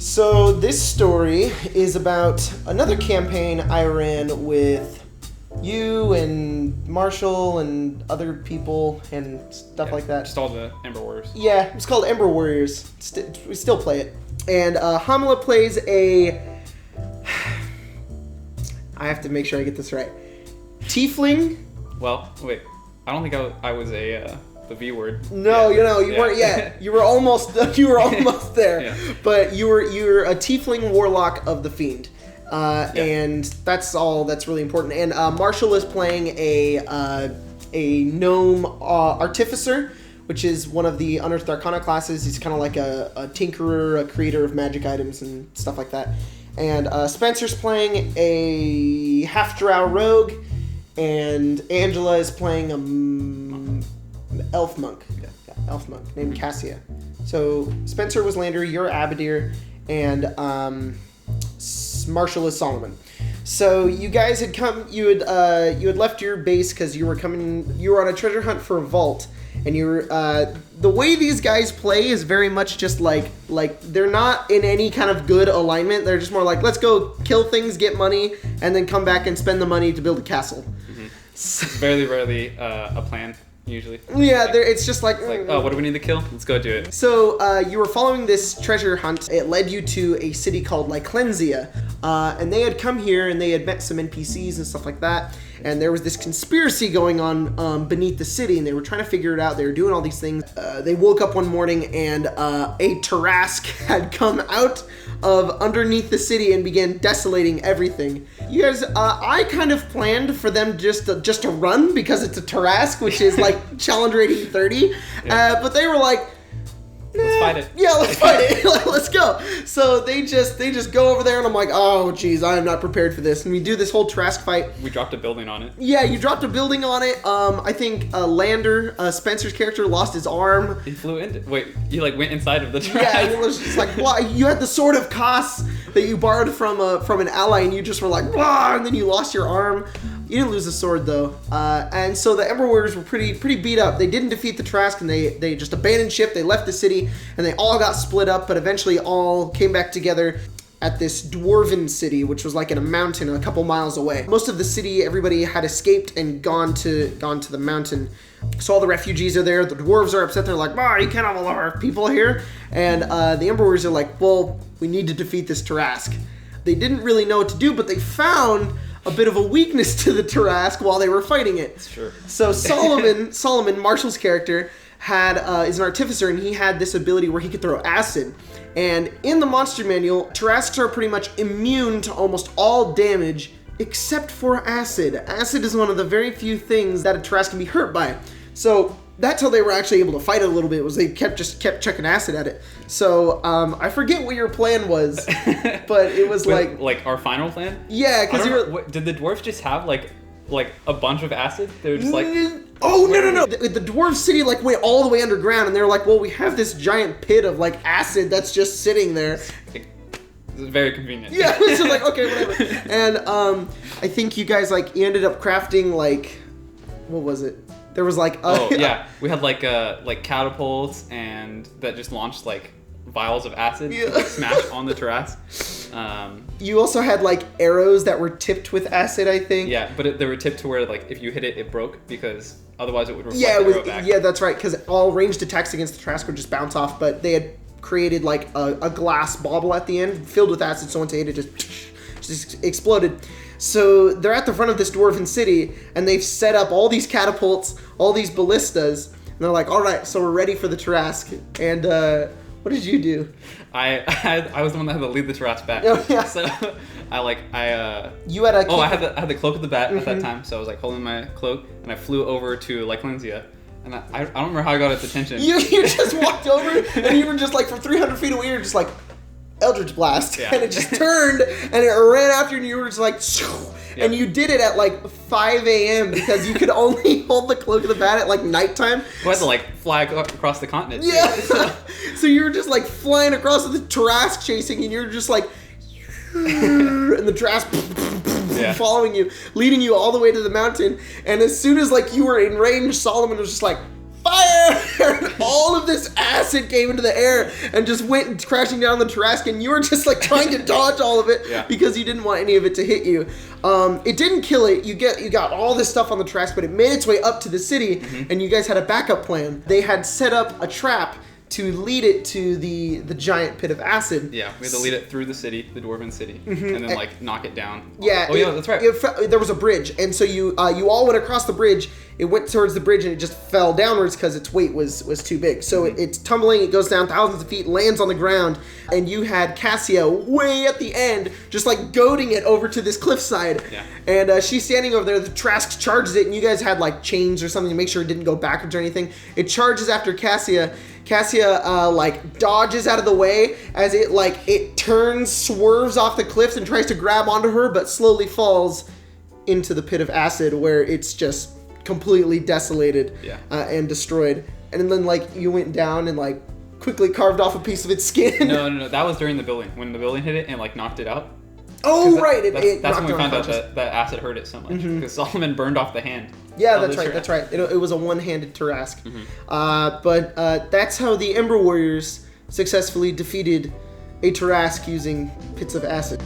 So this story is about another campaign I ran with you and Marshall and other people and stuff like that. Just all the Ember Warriors. Yeah, it's called Ember Warriors. We still play it. And Hamala plays a... I have to make sure I get this right. Tiefling? Well, wait. I don't think I was the V word. No, you weren't yet. You were almost there. Yeah. But you're a Tiefling warlock of the Fiend. And that's all that's really important. And Marshall is playing a gnome artificer, which is one of the Unearthed Arcana classes. He's kind of like a tinkerer, a creator of magic items and stuff like that. And Spencer's playing a half-drow rogue, and Angela is playing a elf monk. Yeah, elf monk named Cassia. So Spencer was Lander, you're Abadir, and Marshall is Solomon. So you guys had come. You had left your base because you were on a treasure hunt for a vault, and you were the way these guys play is very much just like they're not in any kind of good alignment. They're just more like, let's go kill things, get money, and then come back and spend the money to build a castle. Mm-hmm. Very rarely a plan. Usually. Yeah, it's just like... oh, what do we need to kill? Let's go do it. So, you were following this treasure hunt. It led you to a city called Lyclenzia. And they had come here and they had met some NPCs and stuff like that. And there was this conspiracy going on beneath the city, and they were trying to figure it out. They were doing all these things. They woke up one morning and a Tarrasque had come out of underneath the city and began desolating everything. You guys, I kind of planned for them just to run because it's a Tarrasque, which is like challenge rating 30. Yeah. But they were like, let's fight it. Yeah, let's fight it. Let's go. So they just go over there, and I'm like, oh, geez, I am not prepared for this. And we do this whole Tarrasque fight. We dropped a building on it. Yeah, you dropped a building on it. I think Lander, Spencer's character, lost his arm. He flew into... Wait, you went inside of the Tarrasque? Yeah, it was just like, blah. You had the Sword of Kos that you borrowed from an ally, and you just were like, blah, and then you lost your arm. You didn't lose the sword, though. And so the Ember Warriors were pretty beat up. They didn't defeat the Tarrasque, and they just abandoned ship. They left the city, and they all got split up, but eventually all came back together at this dwarven city, which was like in a mountain a couple miles away. Most of the city, everybody had escaped and gone to the mountain. So all the refugees are there. The dwarves are upset. They're like, you can't have all of our people here. And the Ember Warriors are like, well, we need to defeat this Tarrasque. They didn't really know what to do, but they found a bit of a weakness to the Tarrasque while they were fighting it. Sure. So Solomon, Marshall's character, is an artificer, and he had this ability where he could throw acid. And in the monster manual, Tarrasques are pretty much immune to almost all damage except for acid. Acid is one of the very few things that a Tarrasque can be hurt by. So that's how they were actually able to fight it a little bit, was they kept chucking acid at it. So I forget what your plan was, but it was like our final plan. Yeah, because did the dwarves just have like a bunch of acid? They were just like, oh no! The dwarf city went all the way underground, and they were like, well, we have this giant pit of acid that's just sitting there. It's very convenient. Yeah, it's just like, okay, whatever. And I think you guys you ended up crafting what was it? There was yeah, we had catapults and that just launched vials of acid to smash on the Tarrasque. You also had arrows that were tipped with acid, I think. Yeah, but they were tipped to where if you hit it, it broke because otherwise it would reflect the arrow back. Yeah, that's right, because all ranged attacks against the Tarrasque would just bounce off, but they had created a glass bauble at the end filled with acid, so once they hit it, just exploded. So they're at the front of this dwarven city, and they've set up all these catapults, all these ballistas, and they're like, all right, so we're ready for the Tarrasque. And what did you do? I was the one that had to lead the Tarrasque back. Oh, yeah. So you had a... Oh, I had the cloak of the bat at that time, so I was holding my cloak, and I flew over to Lyclenzia. And I don't remember how I got its attention. You just walked over, and you were just for 300 feet away, you were just Eldritch Blast, and it just turned, and it ran after you, and you were just and you did it at 5 a.m. because you could only hold the cloak of the bat at nighttime. We had to fly across the continent. Yeah, so you were just flying across with the Tarrasque chasing, and you're just and the Tarrasque following you, leading you all the way to the mountain. And as soon as you were in range, Solomon was just fire! And all of this acid came into the air and just went crashing down the Tarrasque, and you were just like trying to dodge all of it because you didn't want any of it to hit you. It didn't kill it. You got all this stuff on the Tarrasque, but it made its way up to the city, and you guys had a backup plan. They had set up a trap to lead it to the giant pit of acid. Yeah, we had to lead it through the city, the dwarven city, and then like knock it down. Yeah. Oh yeah, that's right. There was a bridge, and so you all went across the bridge. It went towards the bridge, and it just fell downwards because its weight was too big. So it's tumbling. It goes down thousands of feet, lands on the ground, and you had Cassia way at the end, just like goading it over to this cliffside. Yeah. And she's standing over there. The Tarrasque charges it, and you guys had like chains or something to make sure it didn't go backwards or anything. It charges after Cassia. Cassia like dodges out of the way as it turns, swerves off the cliffs and tries to grab onto her, but slowly falls into the pit of acid where it's just completely desolated and destroyed. And then like you went down and like quickly carved off a piece of its skin. No. That was during the building. When the building hit it and like knocked it out. Oh, right. That's when we found out that acid hurt it so much because Solomon burned off the hand. Yeah, that's right. It was a one-handed Tarrasque. But that's how the Ember Warriors successfully defeated a Tarrasque using pits of acid.